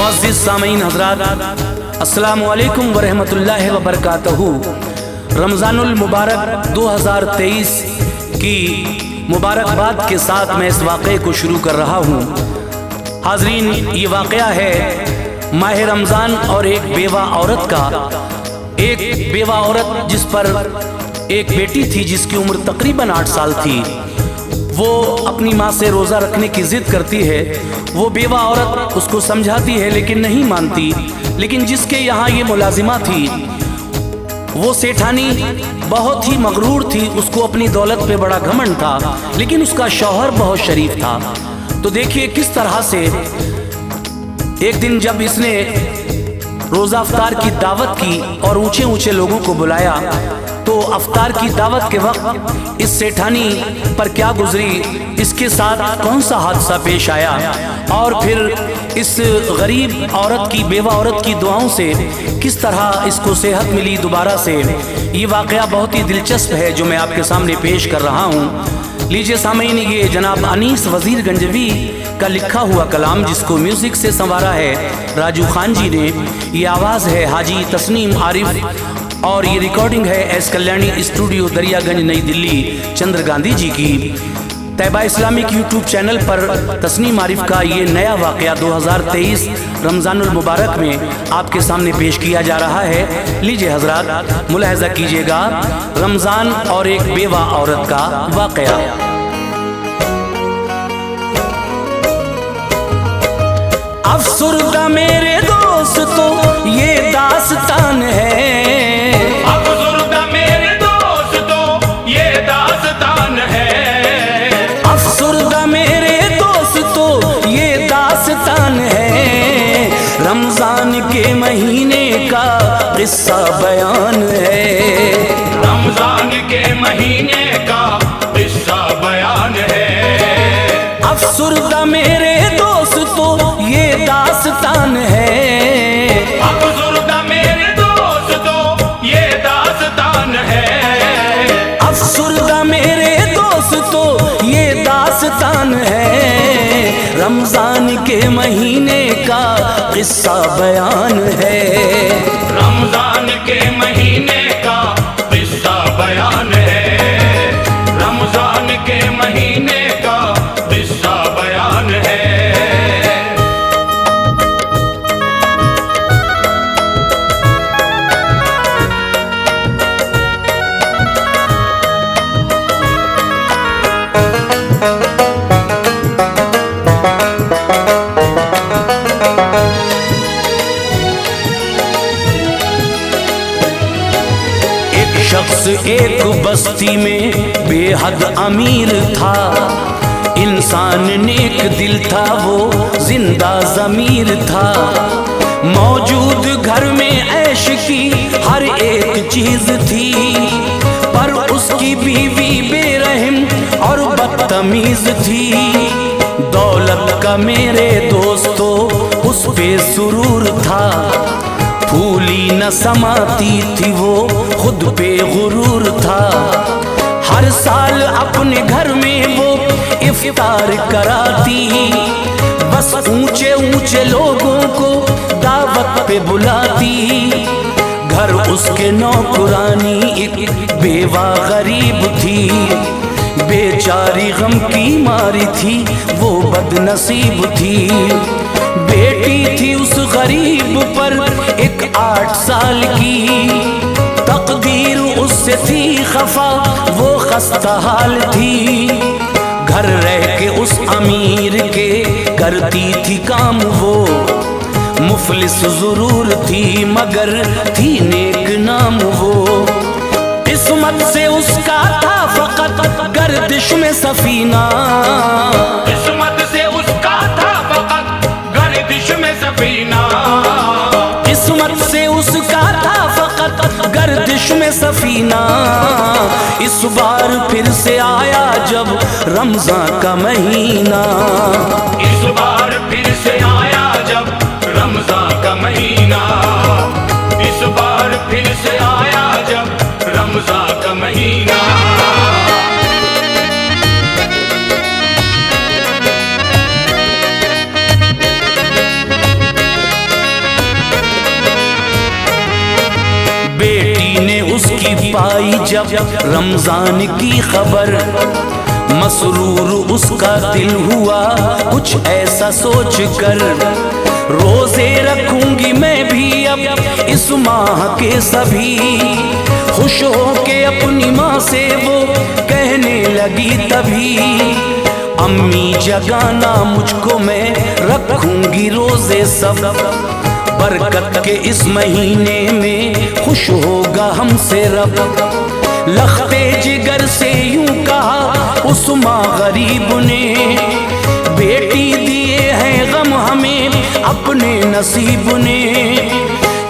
मुअज़्ज़िज़ सामीन हज़रात, अस्सलामु अलैकुम व रहमतुल्लाहि व बरकातहू। रमज़ानुल मुबारक 2023 की मुबारकबाद के साथ मैं इस वाक़े को शुरू कर रहा हूँ। हाज़रीन, ये वाक़या है माह रमज़ान और एक बेवा औरत का। एक बेवा औरत जिस पर एक बेटी थी जिसकी उम्र तकरीबन 8 साल थी, वो अपनी माँ से रोज़ा रखने की ज़िद करती है। वो बेवा औरत उसको समझाती है लेकिन नहीं मानती। लेकिन जिसके यहाँ ये मुलाजिमा थी वो सेठानी बहुत ही मगरूर थी, उसको अपनी दौलत पे बड़ा घमंड था, लेकिन उसका शौहर बहुत शरीफ था। तो देखिए किस तरह से एक दिन जब इसने रोज़ा अफ्तार की दावत की और ऊंचे ऊंचे लोगों को बुलाया, तो अफ्तार की दावत के वक्त इस सेठानी पर क्या गुजरी, इसके साथ कौन सा हादसा पेश आया, और फिर इस गरीब औरत की, बेवा औरत की दुआओं से किस तरह इसको सेहत मिली दोबारा से, ये वाक़या बहुत ही दिलचस्प है जो मैं आपके सामने पेश कर रहा हूँ। लीजिए सामीन, ये जनाब अनीस वज़ीर गंजवी का लिखा हुआ कलाम जिसको म्यूज़िक से संवारा है राजू खान जी ने। ये आवाज़ है हाजी तस्नीम आरिफ और ये रिकॉर्डिंग है एस कल्याणी स्टूडियो दरियागंज नई दिल्ली चंद्र गांधी जी की। तैबा इस्लामिक यूट्यूब चैनल पर तस्नीम आरिफ का ये नया वाक़या 2023 रमज़ानुल मुबारक में आपके सामने पेश किया जा रहा है। लीजिए हजरात, मुलाहजा कीजिएगा रमज़ान और एक बेवा औरत का वाक़या। अफसुर्दा मेरे दोस्तों ये दास्तान है, अफसुर्दा मेरे दोस्तों ये दास्तान है, अफसुर्दा मेरे दोस्तों ये दास्तान है। रमजान के महीने का किस्सा बयान है, रमजान के महीने का किस्सा बयान है। अफसुर्दा मेरे दोस्तों ये दास्तान है, अफसुर्दा मेरे दोस्तों ये दास्तान है, अफसुर्दा मेरे दोस्तों ये दास्तान है। रमजान के महीने का किस्सा बयान है, रमजान के महीने का किस्सा बयान है, रमजान के महीने का किस्सा बयान है। शख्स एक बस्ती में बेहद अमीर था, इंसान नेक दिल था, वो जिंदा ज़मीर था। मौजूद घर में ऐश की हर एक चीज थी, पर उसकी बीवी बेरहम और बदतमीज थी। दौलत का मेरे दोस्तों उस पे सुरूर था, फूली न समाती थी वो खुद पे गुरूर था। हर साल अपने घर में वो इफ्तार कराती, बस ऊंचे ऊंचे लोगों को दावत पे बुलाती। घर उसके नौकरानी एक बेवा गरीब थी, बेचारी गम की मारी थी, वो बदनसीब थी। बेटी थी उस गरीब पर एक 8 साल की, तकदीर उससे थी खफा, वो खस्ता हाल थी। घर रह के उस अमीर के करती थी काम, वो मुफलिस जरूर थी मगर थी नेक नाम वो। किस्मत से उसका था फकत गर्दिश में सफीना, किस्मत से उसका था फकत गर्दिश में सफीना, किस्मत से उसका था फकत गर्दिश में सफीना। इस बार फिर से आया जब रमजान का महीना, इस बार फिर से आया जब रमजान का महीना, इस बार फिर से आया जब रमजान का महीना। जब रमजान की खबर, मसरूर उसका दिल हुआ कुछ ऐसा सोच कर, रोजे रखूंगी मैं भी अब इस माह के सभी। खुश हो के अपनी माँ से वो कहने लगी तभी, अम्मी जगाना मुझको मैं रखूंगी रोजे सब, बरकत के इस महीने में खुश होगा हमसे रब। लखते जिगर से यूं कहा उस माँ गरीब ने, बेटी दिए हैं गम हमें अपने नसीब ने।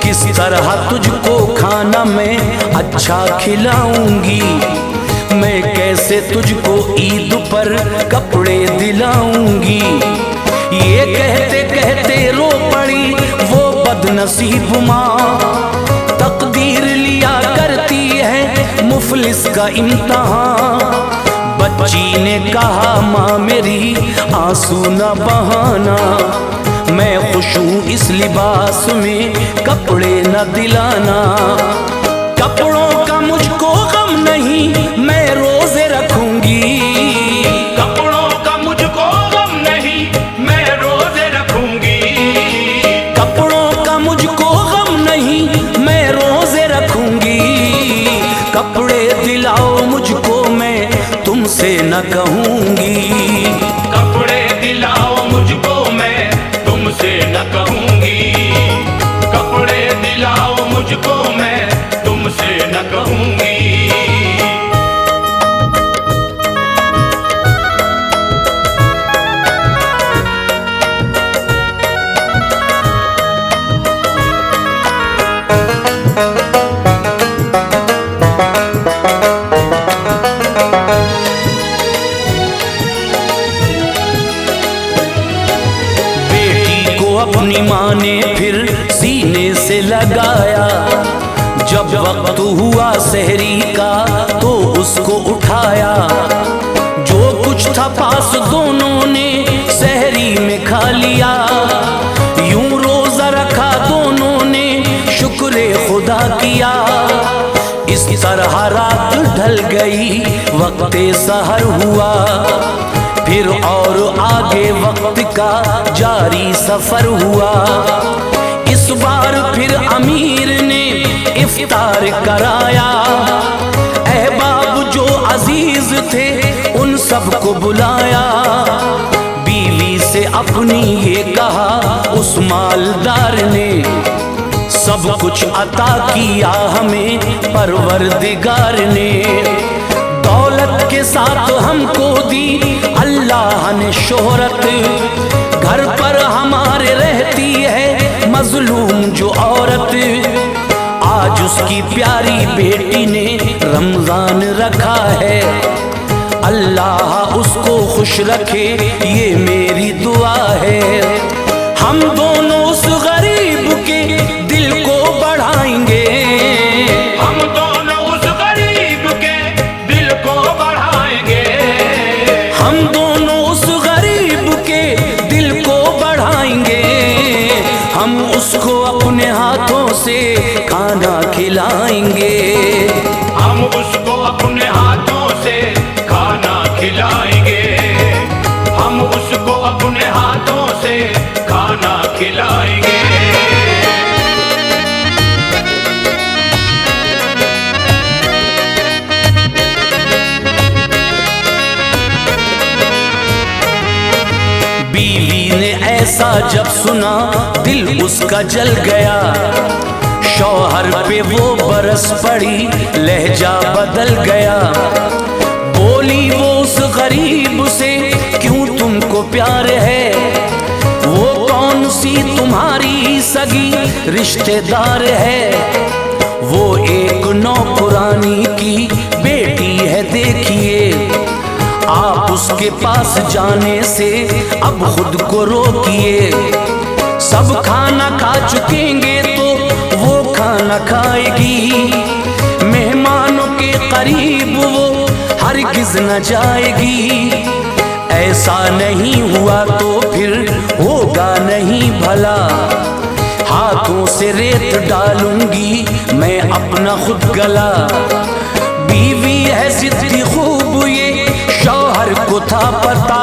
किस तरह तुझको खाना मैं अच्छा खिलाऊंगी, मैं कैसे तुझको ईद पर कपड़े दिलाऊंगी। ये कहते कहते रो पड़ी वो बदनसीब माँ, तकदीर लिया करती है मुफलिस का इम्तहान। बच्ची ने कहा माँ मेरी आंसू न बहाना, मैं खुश हूँ इस लिबास में कपड़े न दिलाना। कपड़ों का मुझको गम नहीं मैं रोजे रखूंगी, कपड़ों का मुझको गम नहीं मैं रोजे रखूंगी। कपड़ों का मुझको गम नहीं मैं रोजे रखूंगी। कपड़े दिलाओ मुझको मैं तुमसे न कहूंगी, कपड़े दिलाओ मुझको मैं तुमसे न कहूंगी। कपड़े दिलाओ मुझको मैं तुमसे न कहूंगी। अपनी माँ ने फिर सीने से लगाया, जब वक्त हुआ सहरी का तो उसको उठाया। जो कुछ था पास दोनों ने सहरी में खा लिया, यूं रोजा रखा दोनों ने शुक्र खुदा किया। इस तरह रात ढल गई वक्ते सहर हुआ, फिर और आगे वक्त का जारी सफर हुआ। इस बार फिर अमीर ने इफ्तार कराया, अहबाब जो अजीज थे उन सबको बुलाया। बीवी से अपनी ये कहा उस मालदार ने, सब कुछ अता किया हमें परवरदिगार ने। दौलत के साथ हमको दी अल्लाह ने शोहरत, घर पर हमारे रहती है मजलूम जो औरत। आज उसकी प्यारी बेटी ने रमजान रखा है, अल्लाह उसको खुश रखे ये मेरी दुआ है। हम दोनों उस गरीब के दिल को बढ़ाएंगे, हम दोनों उस गरीब के दिल को बढ़ाएंगे। हम दोनों उस गरीब के दिल को बढ़ाएंगे। हम उसको अपने हाथों से खाना खिलाएंगे, हम उसको अपने हाथों से खाना खिलाएंगे। हम उसको अपने हाथों से खाना खिलाएंगे। बीवी ने ऐसा जब सुना दिल उसका जल गया, शौहर पे वो बरस पड़ी लहजा बदल गया। बोली वो उस गरीब से क्यों तुमको प्यार है, वो कौन सी तुम्हारी सगी रिश्तेदार है। वो एक नौकरानी की बेटी है देखिए, आप उसके पास जाने से अब खुद को रोकिए। सब खाना खा चुकेंगे तो वो खाना खाएगी, मेहमानों के करीब वो हरगिज न जाएगी। ऐसा नहीं हुआ तो फिर होगा नहीं भला, हाथों से रेत डालूंगी मैं अपना खुद गला। बीवी है जितनी खूब ये शौहर को था पता,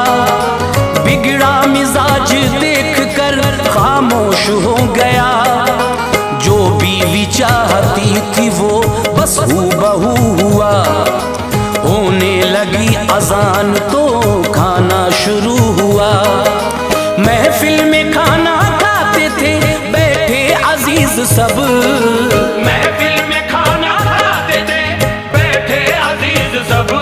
बिगड़ा मिजाज देख कर खामोश हो गया। जो बीवी चाहती थी वो बस हूबहू हुआ, होने लगी अजान तो खाना शुरू हुआ। महफिल में खाना खाते थे बैठे अजीज सब, महफिल में खाना खाते थे बैठे अजीज सब,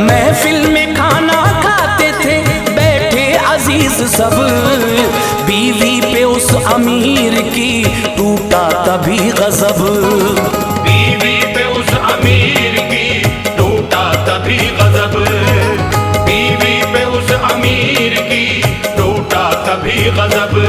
महफिल में खाना खाते थे बैठे अजीज सब। बीवी पे उस अमीर की टूटा तभी गजब, बीवी पे उस अमीर की टूटा तभी गजब, बीवी पे उस अमीर की टूटा तभी गजब।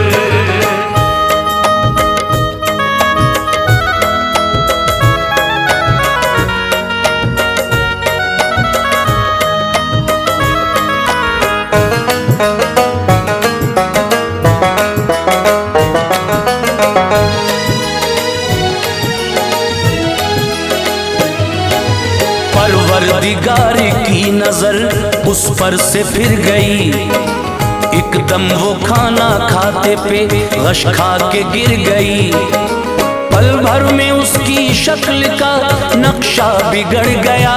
परवरदिगार की नजर उस पर से फिर गई, एकदम वो खाना खाते पे गश खा के गिर गई। पल भर में उसकी शक्ल का नक्शा बिगड़ गया,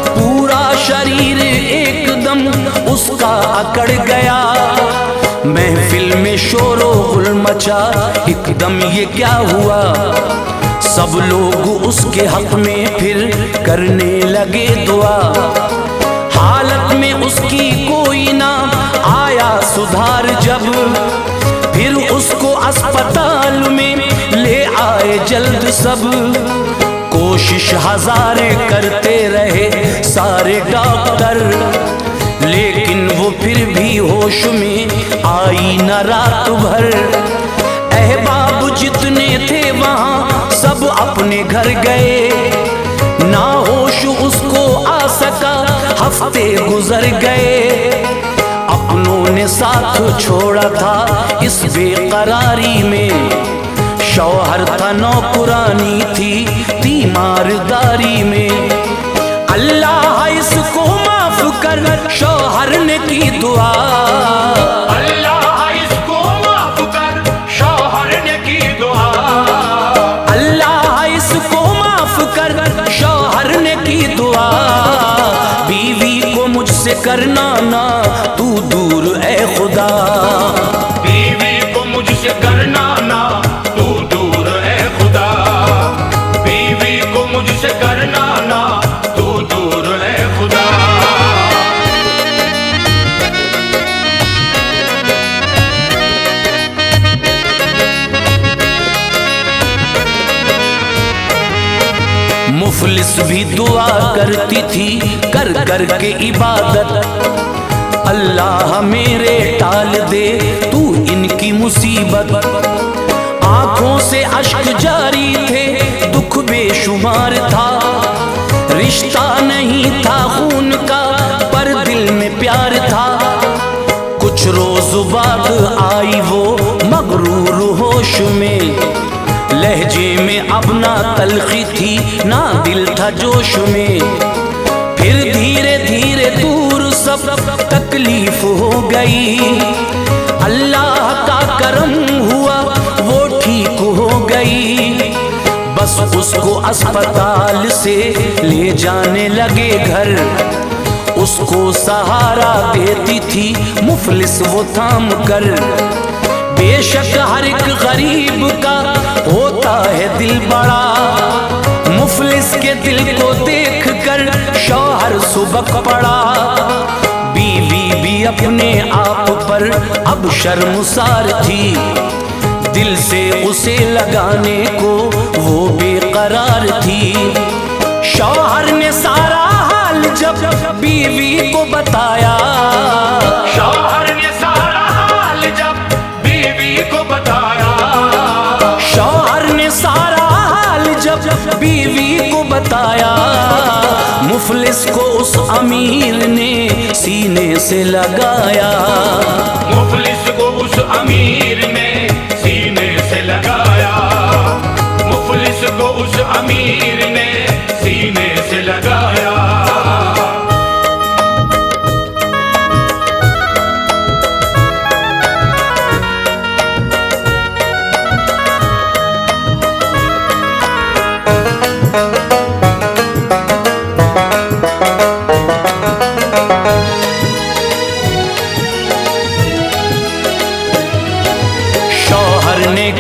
पूरा शरीर एकदम उसका अकड़ गया। महफिल में शोरो गुल मचा, एकदम ये क्या हुआ। सब लोग उसके हक में फिर करने लगे दुआ। हालत में उसकी कोई ना आया सुधार जब, फिर उसको अस्पताल में ले आए जल्द सब। कोशिश हजारे करते रहे सारे डॉक्टर, लेकिन वो फिर भी होश में आई न रात भर। अहबाब जितने थे वहां सब अपने घर गए, ना होश उसको आ सका, हफ्ते गुजर गए। अपनों ने साथ छोड़ा था इस बेकरारी में, शौहर था नौकरानी थी तीमारदारी में। अल्लाह इसको माफ कर शौहर ने की दुआ, अल्लाह इसको माफ कर शौहर ने की दुआ, अल्लाह इसको माफ कर शौहर ने की दुआ। बीवी को मुझसे करना ना तू दूर ए खुदा, बीवी को मुझसे करना ना तू दूर है खुदा, बीवी को मुझसे करना ना तू दूर है खुदा। मुफलिस भी दुआ करती थी कर कर के इबादत, अल्लाह मेरे टाल दे तू इनकी मुसीबत। आंखों से अश्क जारी थे दुख बेशुमार था, रिश्ता नहीं था खून का पर दिल में प्यार था। कुछ रोज बाद आई वो मगरूर होश में, लहजे में अब ना तलखी थी ना दिल था जोश में। फिर धीरे धीरे दूर सब तकलीफ हो गई, अल्लाह का करम हुआ वो ठीक हो गई। बस उसको अस्पताल से ले जाने लगे घर, उसको सहारा देती थी मुफलिस वो थाम कर। बेशक हर एक गरीब का होता है दिल बड़ा, मुफलिस के दिल को देख कर शौहर सुबक पड़ा। बीवी भी अपने आप पर अब शर्मसार थी, दिल से उसे लगाने को वो बेकरार थी। शौहर ने सारा हाल जब बीवी को बताया, शौहर ने सारा हाल जब बीवी को बताया, शौहर ने सारा हाल जब बीवी को बताया। मुफलिस को उस अमीर ने सीने से लगाया, मुफलिस को उस अमीर ने सीने से लगाया, मुफलिस को उस अमीर ने सीने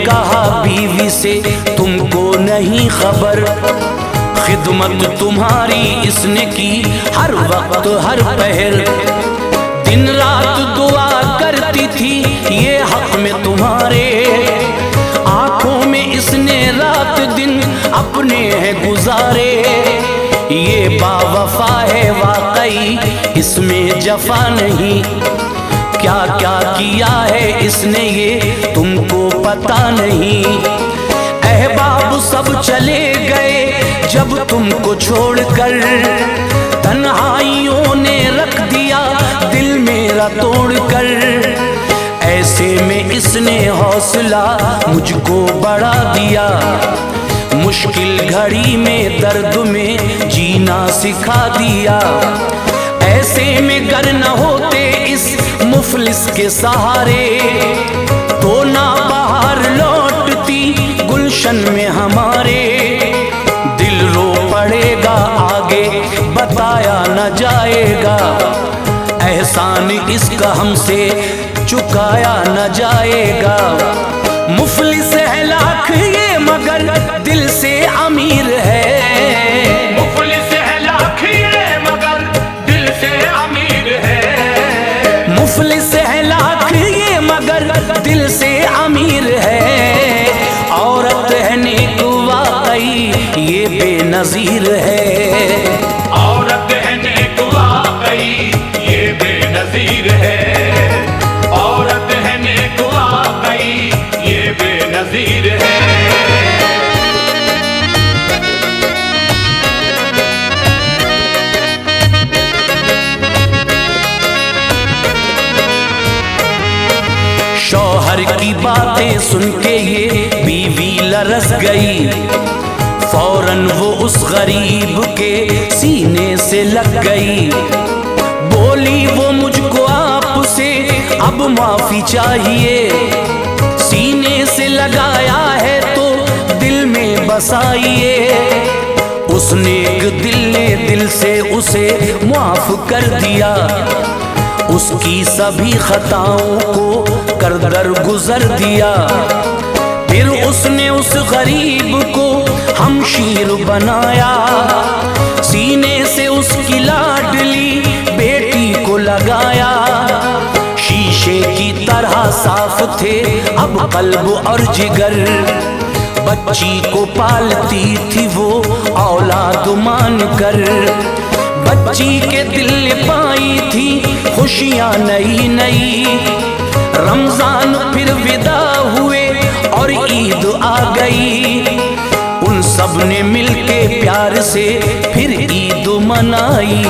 कहा बीवी से तुमको नहीं खबर, खिदमत तुम्हारी इसने की हर वक्त हर पहर, दिन रात दुआ करती थी ये हक में तुम्हारे, आंखों में इसने रात दिन अपने हैं गुजारे, ये बावफा है वाकई इसमें जफा नहीं, क्या क्या किया है इसने ये तुमको पता नहीं, अहबाब सब चले गए जब तुमको छोड़कर, तन्हाइयों ने रख दिया दिल मेरा तोड़कर, ऐसे में इसने हौसला मुझको बढ़ा दिया, मुश्किल घड़ी में दर्द में जीना सिखा दिया, ऐसे में गर न होते इस मुफलिस के सहारे, तो ना बाहर लौटती गुलशन में हमारे, दिल रो पड़ेगा आगे बताया न जाएगा, एहसान इसका हमसे चुकाया न जाएगा, मुफलिस है लाख ये मगर दिल से अमीर है, मुफलिस है लाख ये मगर दिल से अमीर है, मुफलिस है लाख ये मगर दिल से अमीर है, औरत है नेक वाकई ये बेनजीर है, औरत है नेक वाकई ये बेनजीर है, औरत है नेक वाकई ये बेनजीर है। शौहर की बातें सुन के ये बीवी लरस गई, फौरन वो उस गरीब के सीने से लग गई, बोली वो मुझको आपसे अब माफी चाहिए, सीने से लगाया है तो दिल में बसाइए, उसने एक दिल ने दिल से उसे माफ कर दिया, उसकी सभी खताओं को कर दर गुजर दिया, फिर उसने उस गरीब को हमशीर बनाया, सीने से उसकी लाडली बेटी को लगाया, शीशे की तरह साफ थे अब कल्ब और जिगर, बच्ची को पालती थी वो औलाद मान कर, बच्ची के दिल ने पाई थी खुशियां नई नई, रमजान फिर विदा हुए और ईद आ गई, उन सब ने मिलके प्यार से फिर ईद मनाई,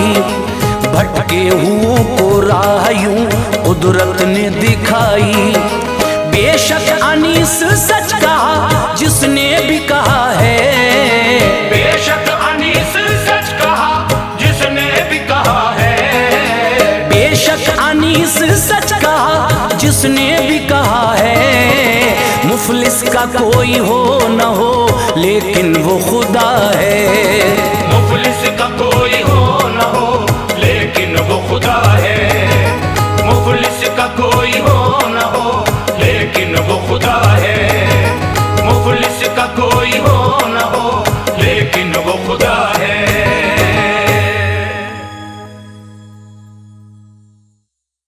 भटके हुओं को राह यूं कुदरत ने दिखाई, बेशक अनीस सच कहा जिसने भी कहा है, बेशक अनीस सच कहा जिसने भी कहा है, बेशक अनीस सच कहा जिसने भी कहा है, मुफलिस का कोई हो न हो लेकिन वो खुदा है।